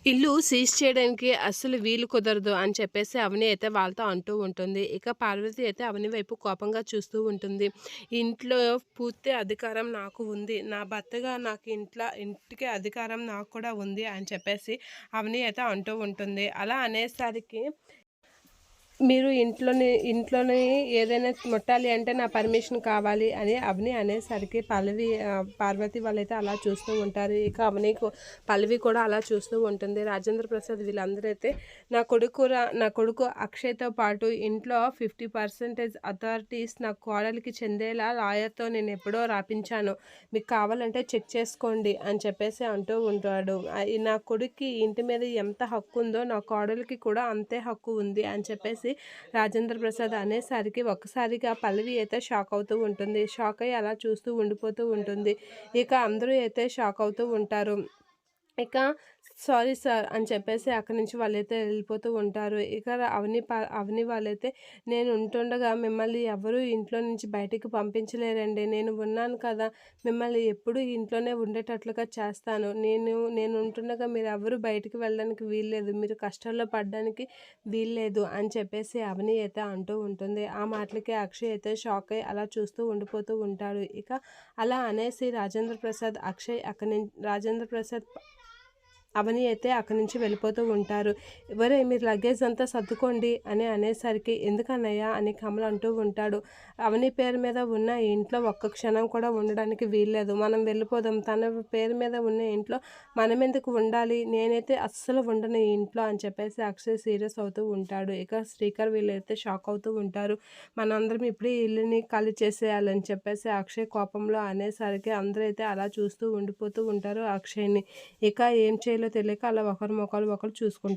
ఇల్లు సీజ్ చేయడానికి అస్సలు వీలు కుదరదు అని చెప్పేసి అవని అయితే వాళ్ళతో అంటూ ఉంటుంది. ఇక పార్వతి అయితే అవని వైపు కోపంగా చూస్తూ ఉంటుంది. ఇంట్లో పూర్తి అధికారం నాకు ఉంది. నా భర్తగా నాకు ఇంటికి అధికారం నాకు కూడా ఉంది అని చెప్పేసి అవని అయితే అంటూ ఉంటుంది. అలా అనేసరికి మీరు ఇంట్లోనే ఏదైనా ముట్టాలి అంటే నా పర్మిషన్ కావాలి అని అవని అనేసరికి పార్వతి వాళ్ళైతే అలా చూస్తూ ఉంటారు. ఇక పల్లవి కూడా అలా చూస్తూ ఉంటుంది. రాజేంద్ర ప్రసాద్ వీళ్ళందరూ అయితే నా కొడుకు అక్షయ్‌తో పాటు ఇంట్లో 50% అథారిటీస్ నా కోడలికి చెందేలా లాయర్‌తో నేను ఎప్పుడో రాపించాను. మీకు కావాలంటే చెక్ చేసుకోండి అని చెప్పేసి అంటూ ఉంటాడు. నా కొడుక్కి ఇంటి మీద ఎంత హక్కు ఉందో నా కోడలికి కూడా అంతే హక్కు ఉంది అని చెప్పేసి రాజేంద్ర ప్రసాద్ అనేసరికి ఒక్కసారిగా పల్లవి అయితే షాక్ అవుతూ ఉంటుంది. షాక్ అయ్యి అలా చూస్తూ ఉండిపోతూ ఉంటుంది. ఇక అందరూ అయితే షాక్ అవుతూ ఉంటారు. ఇక సారీ సార్ అని చెప్పేసి అక్కడి నుంచి వాళ్ళైతే వెళ్ళిపోతూ ఉంటారు. ఇక అవని వాళ్ళైతే నేను ఉంటుండగా మిమ్మల్ని ఎవరు ఇంట్లో నుంచి బయటికి పంపించలేరండి. నేను ఉన్నాను కదా! మిమ్మల్ని ఎప్పుడూ ఇంట్లోనే ఉండేటట్లుగా చేస్తాను. నేను ఉంటుండగా మీరెవ్వరూ బయటికి వెళ్ళడానికి వీల్లేదు. మీరు కష్టాల్లో పడడానికి వీల్లేదు అని చెప్పేసి అవని అయితే అంటూ ఉంటుంది. ఆ మాటలకి అక్షయ్ అయితే షాక్ అయ్యి అలా చూస్తూ ఉండిపోతూ ఉంటాడు. ఇక అలా అనేసి రాజేంద్ర ప్రసాద్ అవని అయితే అక్కడి నుంచి వెళ్ళిపోతూ ఉంటారు. "ఒరేయ్! మీరు లగేజ్ అంతా సర్దుకోండి" అని అనేసరికి "ఎందుకన్నయ్య" అని కమల్ అంటూ ఉంటాడు. "అవని పేరు మీద ఉన్న ఈ ఇంట్లో ఒక్క క్షణం కూడా ఉండడానికి వీల్లేదు. మనం వెళ్ళిపోదాం. తన పేరు మీద ఉన్న ఇంట్లో మనమెందుకు ఉండాలి? నేనైతే అస్సలు ఉండను ఈ ఇంట్లో" అని చెప్పేసి అక్షయ్ సీరియస్ అవుతూ ఉంటాడు. ఇక శ్రీకర్ వీళ్ళైతే షాక్ అవుతూ ఉంటారు. "మనందరం ఇప్పుడే ఈ ఇల్లుని ఖాళీ చేసేయాలని" చెప్పేసి అక్షయ్ కోపంలో అనేసరికి అందరూ అయితే అలా చూస్తూ ఉండిపోతూ ఉంటారు అక్షయ్‌ని. ఇక ఏం చేయాలో తెలియక అలా ఒకరి మొఖాలు ఒకరు చూసుకుంటారు.